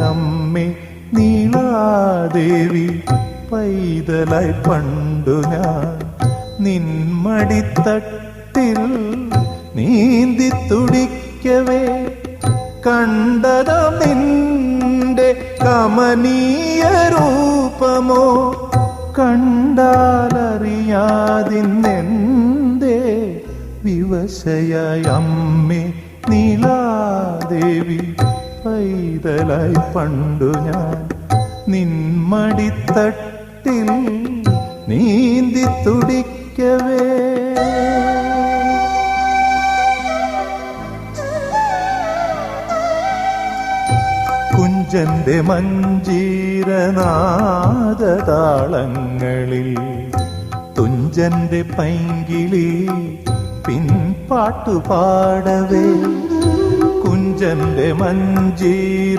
അമ്മേ നീളാദേവി പൈതലായി പണ്ടു ഞാൻ നിന്മടിത്തട്ടിൽ നീന്തി തുടിക്കവേ കണ്ടതോ നിന്റെ കമനീയ രൂപമോ കണ്ടാലറിയാതിന്നെന്തേ വിവശയായ അമ്മേ നീളാദേവി പൈതലായി പണ്ടു ഞാൻ നിന്മടിത്തട്ടിൽ നീന്തി തുടിക്കവേ. കുഞ്ചന്റെ മഞ്ജീരനാദതാളങ്ങളിൽ തുഞ്ചന്റെ പൈങ്കിളി പിൻപാട്ടു പാടവേ കുഞ്ചന്റെ മഞ്ജീര